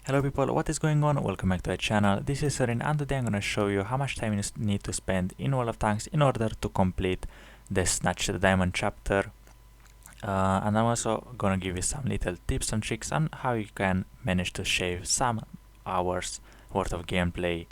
Hello people, what is going on? Welcome back to the channel. This is Sorin and today I'm gonna show you how much time you need to spend in World of Tanks in order to complete the Snatch the Diamond chapter. And I'm also gonna give you some little tips and tricks on how you can manage to shave some hours worth of gameplay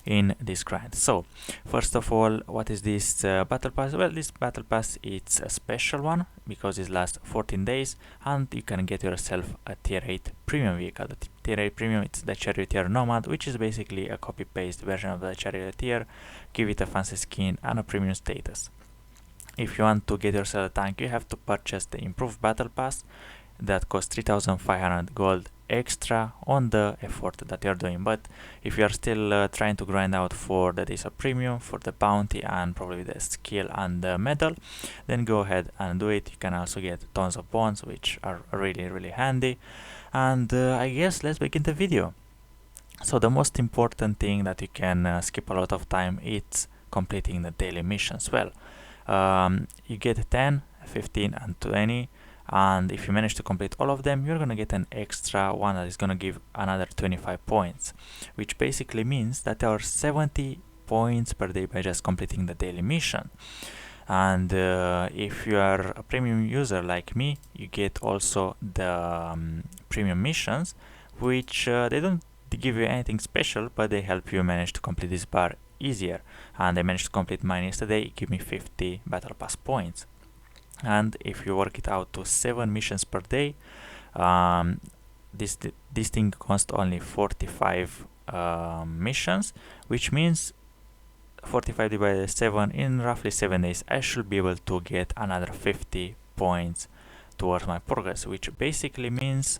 in this grind. So first of all, what is this battle pass? Well, this battle pass, it's a special one because it lasts 14 days and you can get yourself a tier 8 premium vehicle. The tier 8 premium, it's the Charioteer Nomad, which is basically a copy paste version of the Charioteer. Give it a fancy skin and a premium status. If you want to get yourself a tank, you have to purchase the improved battle pass that costs 3500 gold extra on the effort that you're doing. But if you are still trying to grind out for the days of premium, for the bounty and probably the skill and the medal, then go ahead and do it. You can also get tons of bonds, which are really handy. And I guess let's begin the video. So the most important thing that you can skip a lot of time, it's completing the daily missions. Well, you get 10, 15 and 20, and if you manage to complete all of them, you're gonna get an extra one that is gonna give another 25 points, which basically means that there are 70 points per day by just completing the daily mission. And if you are a premium user like me, you get also the premium missions, which they don't give you anything special, but they help you manage to complete this bar easier. And I managed to complete mine yesterday. It gave me 50 battle pass points. And if you work it out to 7 missions per day, this thing costs only 45 missions, which means 45 divided by 7, in roughly 7 days I should be able to get another 50 points towards my progress, which basically means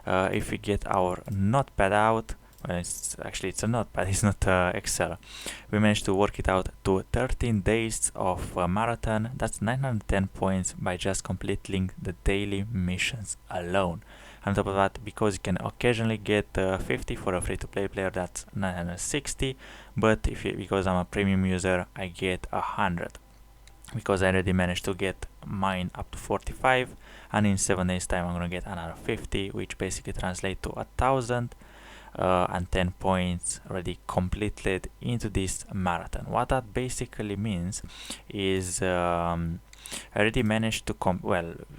if we get our notepad out, well, it's a notepad, it's not Excel. We managed to work it out to 13 days of marathon. That's 910 points by just completing the daily missions alone. On top of that, because you can occasionally get 50 for a free-to-play player, that's 960. But because I'm a premium user, I get 100. Because I already managed to get mine up to 45, and in 7 days time I'm gonna get another 50, which basically translates to 1000. And 10 points already completed into this marathon. What that basically means is I already managed to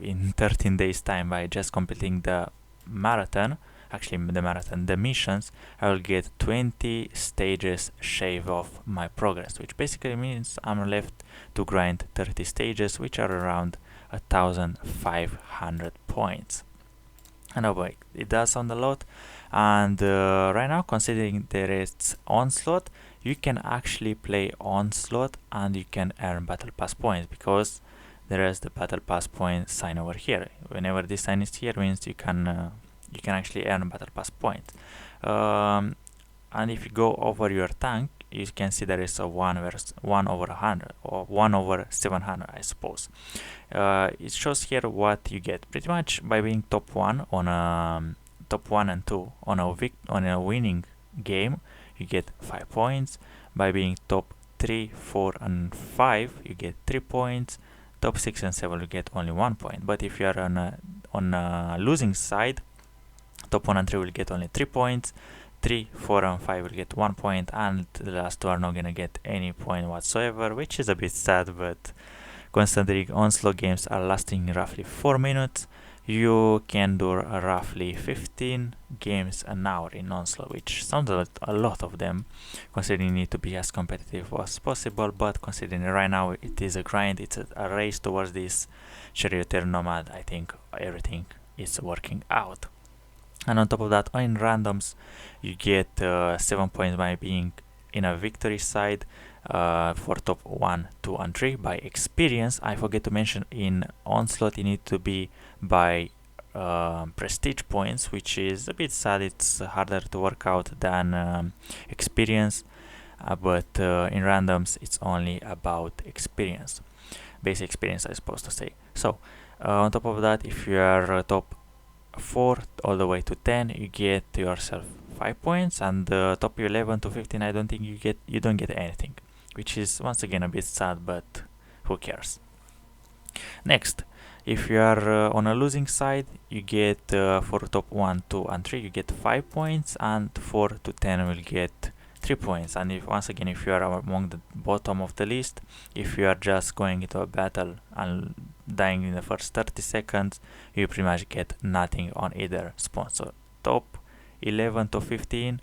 in 13 days time by just completing the marathon, the missions, I will get 20 stages shave off my progress, which basically means I'm left to grind 30 stages, which are around 1500 points. And oh boy, it does sound a lot. And right now, considering there is Onslaught, you can actually play Onslaught and you can earn battle pass points, because there is the battle pass point sign over here. Whenever this sign is here, means you can actually earn battle pass points. And if you go over your tank, you can see there is a 1 over 100 or 1 over 700, I suppose. It shows here what you get pretty much by being top 1 on top 1 and 2 on a winning game. You get 5 points. By being top 3, 4 and 5, you get 3 points. Top 6 and 7 you get only 1 point. But if you are on a losing side, top 1 and 3 will get only 3 points. 3, 4 and 5 will get 1 point, and the last two are not gonna get any point whatsoever, which is a bit sad. But considering Onslaught games are lasting roughly 4 minutes, you can do roughly 15 games an hour in Onslaught, which sounds a lot of them, considering you need to be as competitive as possible. But considering right now it is a grind, it's a race towards this Charioteer Nomad, I think everything is working out. And on top of that, in randoms, you get 7 points by being in a victory side for top 1, 2 and 3 by experience. I forget to mention, in Onslaught you need to be by prestige points, which is a bit sad. It's harder to work out than experience, but in randoms it's only about experience, basic experience I suppose to say. So on top of that, if you are top 4 all the way to 10, you get yourself 5 points, and top 11 to 15 I don't think you don't get anything, which is once again a bit sad, but who cares. Next, If you are on a losing side, you get for top 1, 2 and 3 you get 5 points, and 4 to 10 will get 3 points. And if once again, if you are among the bottom of the list, if you are just going into a battle and dying in the first 30 seconds, you pretty much get nothing on either spawn. So top 11 to 15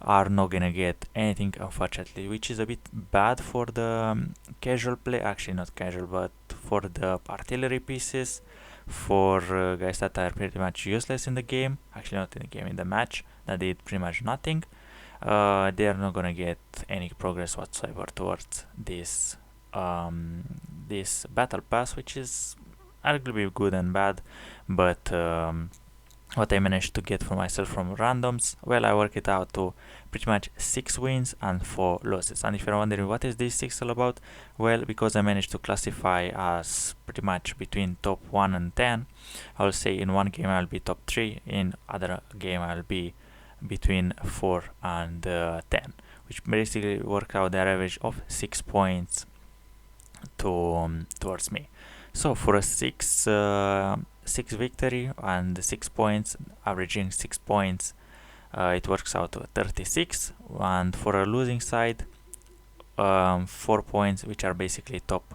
are not gonna get anything, unfortunately, which is a bit bad for the casual play. Actually not casual, but for the artillery pieces, for guys that are pretty much useless in the game, actually not in the game, in the match, that did pretty much nothing. They are not gonna get any progress whatsoever towards this this battle pass, which is arguably good and bad. But what I managed to get for myself from randoms, well, I work it out to pretty much 6 wins and 4 losses. And if you're wondering what is this 6 all about, well, because I managed to classify as pretty much between top 1 and 10, I'll say in one game I'll be top 3, in other game I'll be between 4 and 10, which basically work out the average of 6 points to towards me. So for a 6 victory and 6 points, averaging 6 points, it works out to 36. And for a losing side, 4 points, which are basically top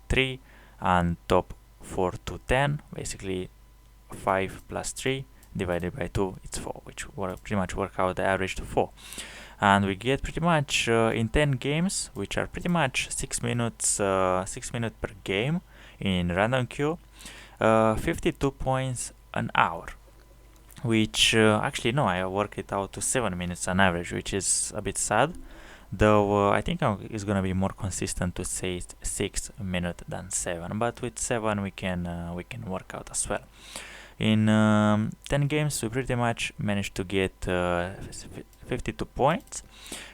3, and top 4 to 10, basically 5 plus 3 divided by 2, it's 4, which pretty much work out the average to 4. And we get pretty much in 10 games, which are pretty much 6 minutes per game in random queue, 52 points an hour, which actually no, I work it out to 7 minutes on average, which is a bit sad, though I think it's gonna be more consistent to say 6 minutes than 7, but with 7 we can work out as well. In 10 games we pretty much managed to get 52 points,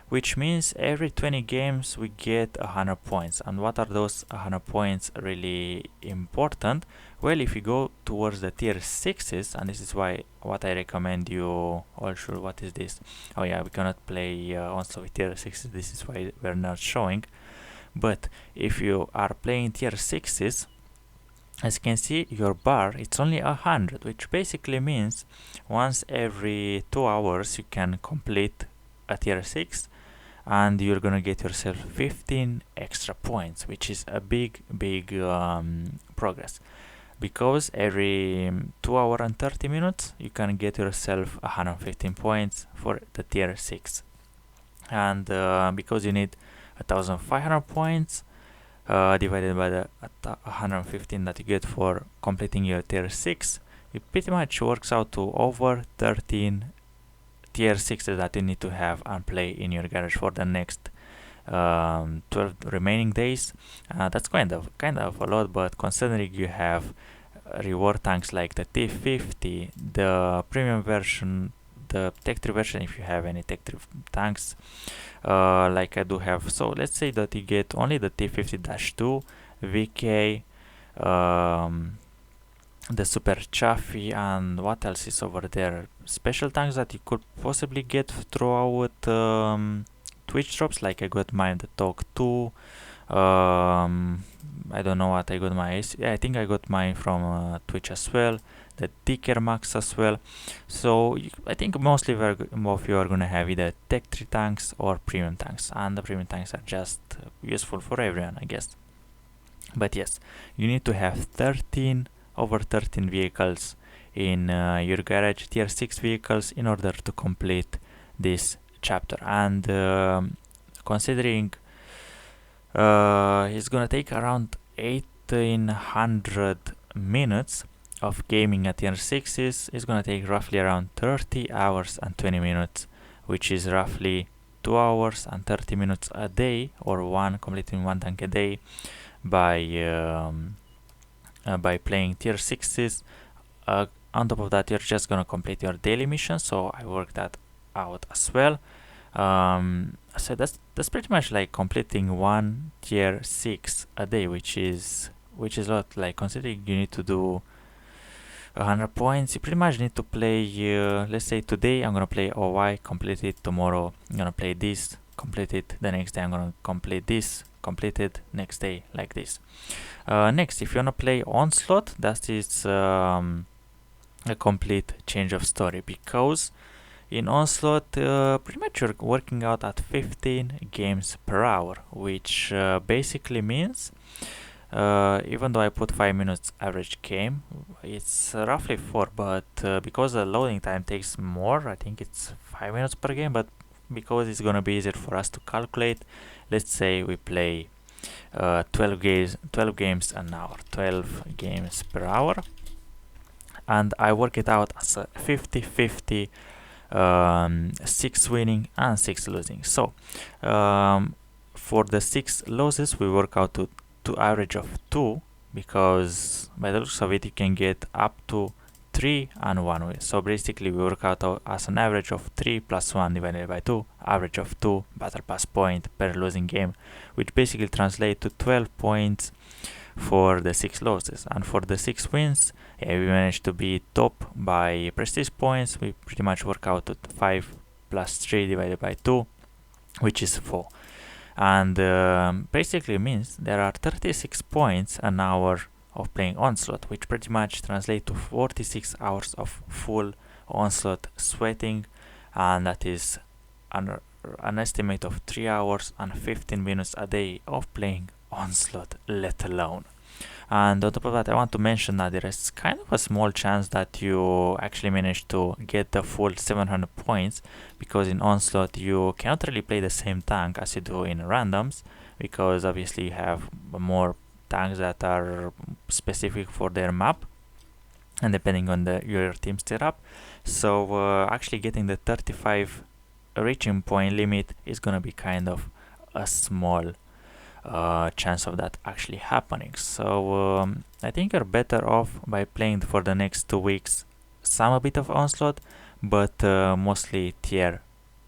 which means every 20 games we get 100 points. And what are those 100 points really important? Well, if you go towards the tier 6s, and this is why what I recommend you all should, what is this? Oh yeah, we cannot play Onslaught with tier 6s, this is why we're not showing. But if you are playing tier 6s, as you can see, your bar, it's only 100, which basically means once every 2 hours you can complete a tier 6, and you're gonna get yourself 15 extra points, which is a big progress, because every 2 hours and 30 minutes you can get yourself 115 points for the tier 6. And because you need 1500 points divided by the 115 that you get for completing your tier 6, it pretty much works out to over 13 tier 6s that you need to have and play in your garage for the next 12 remaining days. That's kind of a lot, but considering you have reward tanks like the T50, the premium version, the tech 3 version, if you have any tech 3 tanks, like I do have. So let's say that you get only the T50-2, VK, the Super Chaffee, and what else is over there? Special tanks that you could possibly get throughout Twitch drops, like I got mine, the Talk 2. I don't know what I got my. I think I got mine from Twitch as well. The Ticker Max as well. So I think mostly of you are gonna have either Tech 3 tanks or premium tanks, and the premium tanks are just useful for everyone, I guess. But yes, you need to have over 13 vehicles in your garage, tier 6 vehicles, in order to complete this chapter. And considering it's gonna take around 1800 minutes of gaming at tier 6s, is gonna take roughly around 30 hours and 20 minutes, which is roughly 2 hours and 30 minutes a day, or completing one tank a day by playing tier 6s. On top of that, you're just gonna complete your daily mission, so I worked that out as well. So that's pretty much like completing one tier 6 a day, which is a lot. Like, considering you need to do 100 points, you pretty much need to play let's say today I'm gonna play OY, complete it. Tomorrow I'm gonna play this, complete it the next day. I'm gonna complete this, completed next day, like this. Next, if you wanna play Onslaught, that is a complete change of story, because in Onslaught, pretty much you're working out at 15 games per hour, which basically means, even though I put 5 minutes average game, it's roughly 4, but because the loading time takes more, I think it's 5 minutes per game, but because it's gonna be easier for us to calculate, let's say we play 12 games an hour, 12 games per hour, and I work it out as a 50-50, 6 winning and 6 losing. So for the 6 losses we work out to average of 2, because by the looks of it you can get up to 3 and 1 win. So basically we work out as an average of 3 plus 1 divided by 2, average of 2 battle pass point per losing game, which basically translates to 12 points for the 6 losses. And for the 6 wins, we managed to be top by prestige points. We pretty much work out at 5 plus 3 divided by 2, which is 4. And basically means there are 36 points an hour of playing Onslaught, which pretty much translates to 46 hours of full Onslaught sweating, and that is an estimate of 3 hours and 15 minutes a day of playing Onslaught, let alone. And on top of that, I want to mention that there is kind of a small chance that you actually manage to get the full 700 points, because in Onslaught you cannot really play the same tank as you do in randoms, because obviously you have more tanks that are specific for their map and depending on your team setup. So actually getting the 35 reaching point limit is gonna be kind of a small chance of that actually happening. So I think you're better off by playing for the next 2 weeks some a bit of Onslaught, but mostly tier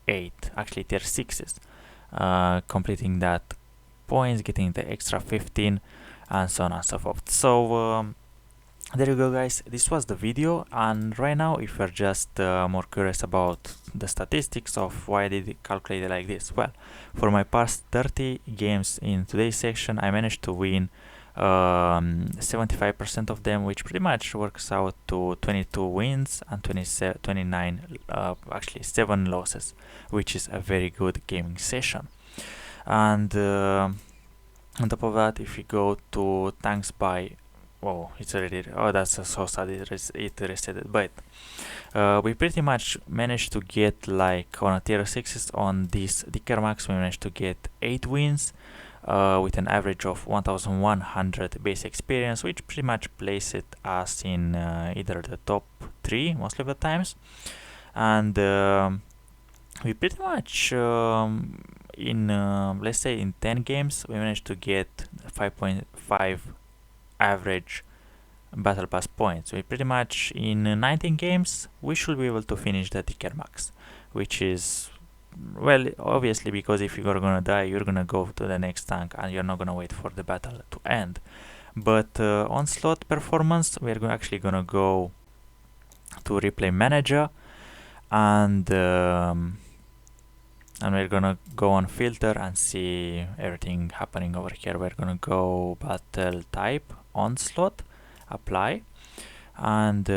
8, actually tier 6s, completing that points, getting the extra 15 and so on and so forth. So there you go, guys. This was the video, and right now if you're just more curious about the statistics of why did it calculate it like this, well, for my past 30 games in today's section I managed to win 75% of them, which pretty much works out to 22 wins and 29 actually 7 losses, which is a very good gaming session. And on top of that, if you go to tanks by, oh, it's already, oh, that's so sad, it reset it, but we pretty much managed to get, like on a tier 6s on this Dicker Max, we managed to get 8 wins with an average of 1100 base experience, which pretty much places us in either the top 3 most of the times. And we pretty much in let's say in 10 games we managed to get 5.5 average battle pass points. We pretty much in 19 games we should be able to finish the Dicker Max, which is, well, obviously, because if you're gonna die you're gonna go to the next tank and you're not gonna wait for the battle to end. But Onslaught performance, we're actually gonna go to replay manager, and we're gonna go on filter and see everything happening over here. We're gonna go battle type, Onslaught, apply, and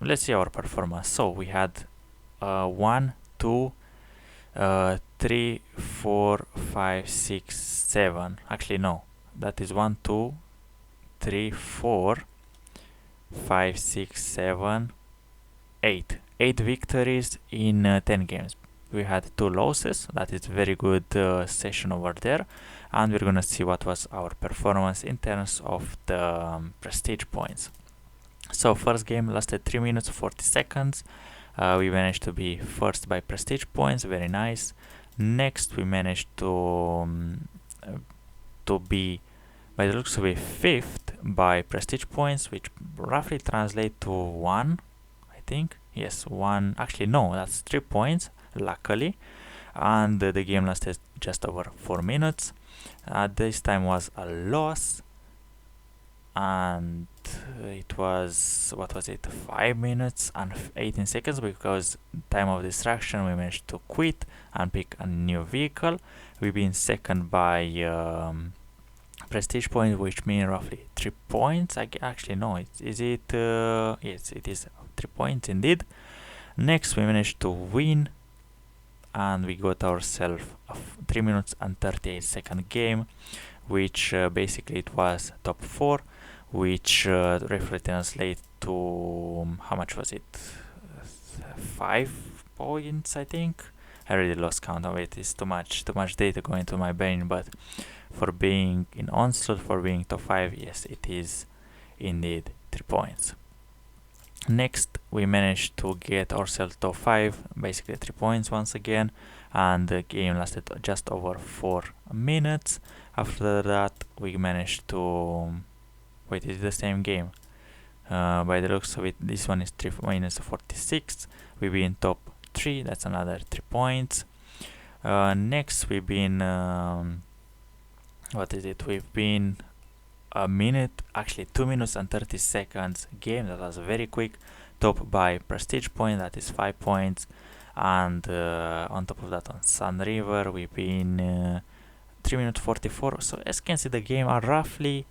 let's see our performance. So we had 1, 2, 3, 4, 5, 6, 7. Actually, no, that is 1, 2, 3, 4, 5, 6, 7, 8. 8 victories in 10 games. We had 2 losses. That is very good session over there, and we're gonna see what was our performance in terms of the prestige points. So first game lasted 3 minutes 40 seconds. We managed to be first by prestige points, very nice. Next we managed to be, by the looks of it, 5th by prestige points, which roughly translate to 1, I think. Yes, 1, actually no, that's 3 points, luckily. And the game lasted just over 4 minutes. This time was a loss. and it was, what was it, 5 minutes and 18 seconds, because time of distraction we managed to quit and pick a new vehicle. We've been second by prestige point, which means roughly 3 points. Actually no, is it yes, it is 3 points indeed. Next we managed to win, and we got ourselves a 3 minutes and 38 second game, which basically it was top 4, which roughly translates to how much was it, 5 points I think. I really lost count of it. It's too much data going to my brain, but for being in Onslaught, for being top 5, yes, it is indeed 3 points. Next we managed to get ourselves top 5, basically 3 points once again, and the game lasted just over 4 minutes. After that we managed to wait, it's the same game by the looks of it. This one is 3 minutes 46. We've been top 3, that's another 3 points. Next we've been what is it, we've been a minute, actually 2 minutes and 30 seconds game. That was very quick. Top by prestige point, that is 5 points. And on top of that, on Sun River we've been 3 minutes 44. So as you can see, the game are roughly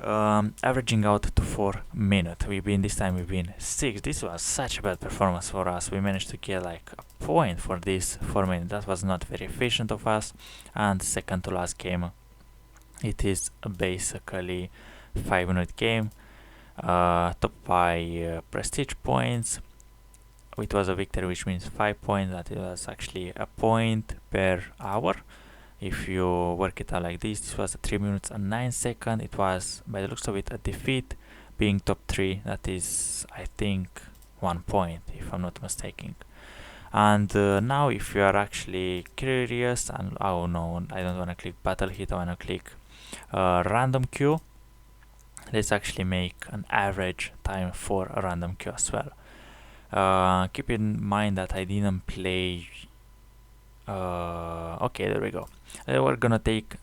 averaging out to 4 minutes. This time we've been 6. This was such a bad performance for us. We managed to get like a point for this 4 minutes. That was not very efficient of us. And second to last game, it is basically 5 minute game, top by prestige points. It was a victory, which means 5 points. That was actually a point per hour. If you work it out like this was 3 minutes and 9 seconds. It was, by the looks of it, a defeat, being top 3. That is, I think, 1 point, if I'm not mistaken. And now, if you are actually curious, and oh no, I don't want to click battle hit, I want to click random queue. Let's actually make an average time for a random queue as well. Keep in mind that I didn't play. Okay, there we go. We're gonna take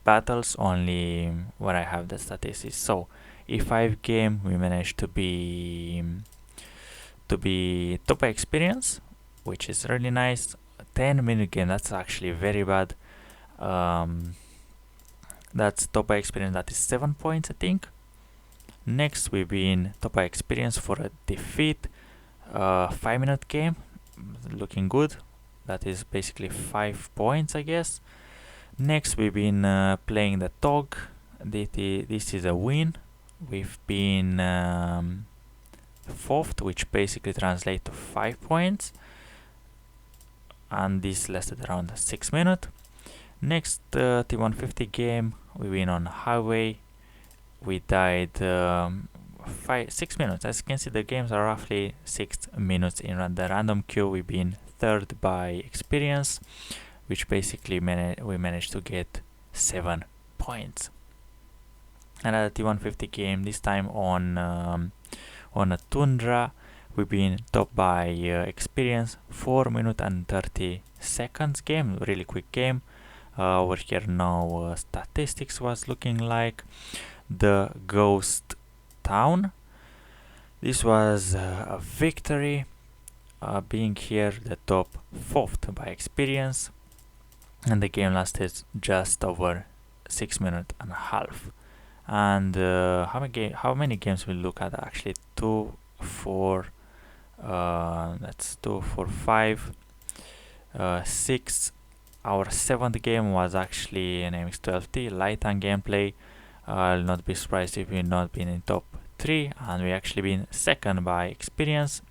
battles only where I have the statistics. So E5 game we managed to be top experience, which is really nice. 10-minute game, that's actually very bad. That's top experience, that is 7 points I think. Next we've been top experience for a defeat, 5-minute game, looking good. That is basically 5 points I guess. Next we've been playing the TOG. This is a win. We've been 4th, which basically translates to 5 points, and this lasted around 6 minutes. Next T150 game, we win on highway. We died 6 minutes. As you can see, the games are roughly 6 minutes in the random queue. We've been 3rd by experience, which basically we managed to get 7 points. Another T150 game, this time on a tundra. We've been top by experience, 4 minutes and 30 seconds game, really quick game. Over here now statistics was looking like the ghost town. This was a victory, being here the top 4th by experience, and the game lasted just over 6 minutes and a half. And how many games we look at? Actually 2, 4, that's 2, 4, 5, 6. Our 7th game was actually an MX12T light and gameplay. I'll not be surprised if we've not been in top 3, and we actually been 2nd by experience,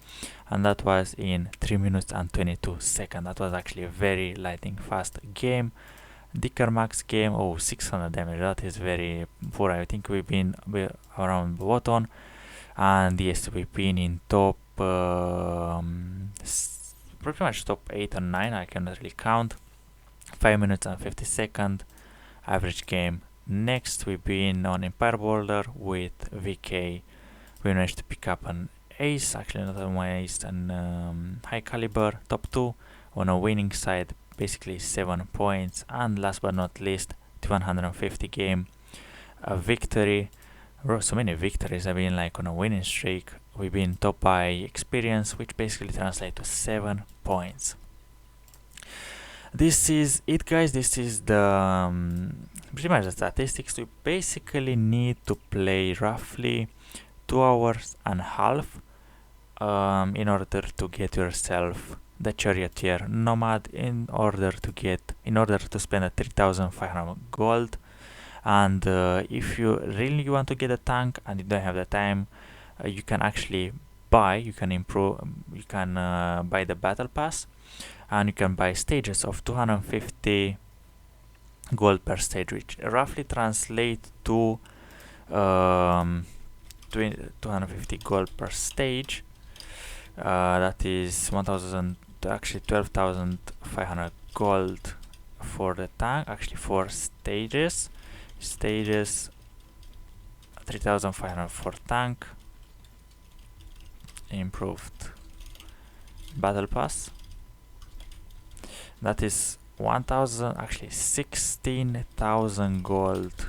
and that was in 3 minutes and 22 seconds. That was actually a very lightning fast game. Dicker Max game, 600 damage, that is very poor. I think we've been around bottom, and yes, we've been in top pretty much top 8 or 9, I cannot really count. 5 minutes and 50 seconds average game. Next we've been on Empire Boulder with VK. We managed to pick up an ace, actually not an ace, and high caliber, top 2 on a winning side, basically 7 points. And last but not least, 150 game, a victory, so many victories. I've been like on a winning streak. We've been top by experience, which basically translates to 7 points. This is it, guys. This is the pretty much the statistics. You basically need to play roughly 2 hours and a half in order to get yourself the Charioteer Nomad, in order to spend a 3,500 gold. And if you really want to get a tank and you don't have the time, you can actually buy buy the battle pass, and you can buy stages of 250 gold per stage, which roughly translate to 250 gold per stage. That is 12,500 gold for the tank, actually 4 stages 3,500 for tank. Improved battle pass, that is 16,000 gold.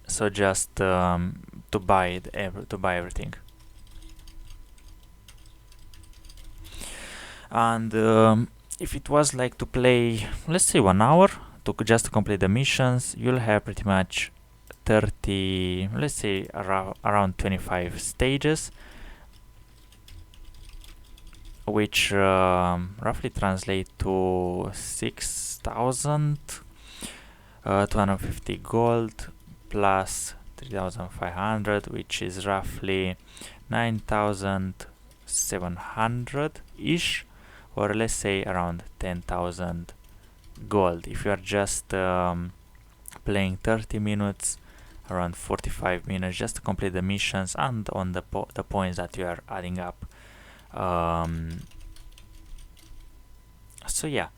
So just to buy everything. And if it was like to play, let's say 1 hour to just complete the missions, you'll have pretty much 30, let's say around 25 stages, which roughly translate to 6,250 gold plus 3,500, which is roughly 9,700 ish, or let's say around 10,000 gold. If you are just playing 30 minutes, around 45 minutes, just to complete the missions and on the points that you are adding up. So yeah,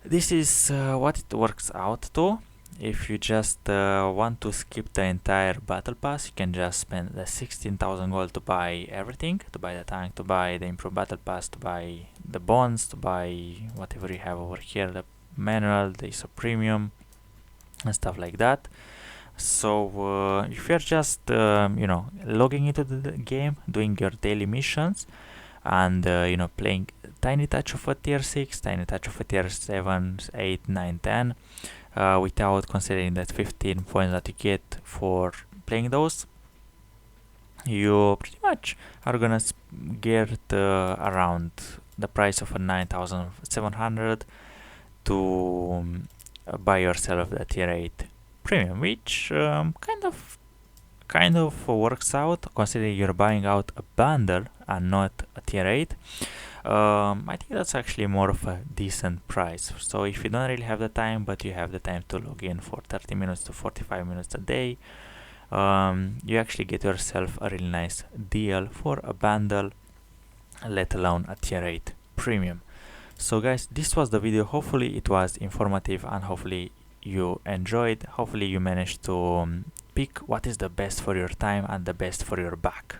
this is what it works out to. If you just want to skip the entire battle pass, you can just spend the 16,000 gold to buy everything, to buy the tank, to buy the improved battle pass, to buy the bonds, to buy whatever you have over here, the manual, the ISO premium and stuff like that. So if you're just logging into the game, doing your daily missions, and playing tiny touch of a tier 6, tiny touch of a tier 7, 8, 9, 10, without considering that 15 points that you get for playing those, you pretty much are gonna get around the price of a 9,700 to buy yourself the tier 8 premium, which kind of works out, considering you're buying out a bundle and not a tier 8. I think that's actually more of a decent price. So if you don't really have the time, but you have the time to log in for 30 minutes to 45 minutes a day, you actually get yourself a really nice deal for a bundle, let alone a tier 8 premium. So guys, this was the video. Hopefully it was informative and hopefully you enjoyed. Hopefully you managed to pick what is the best for your time and the best for your back.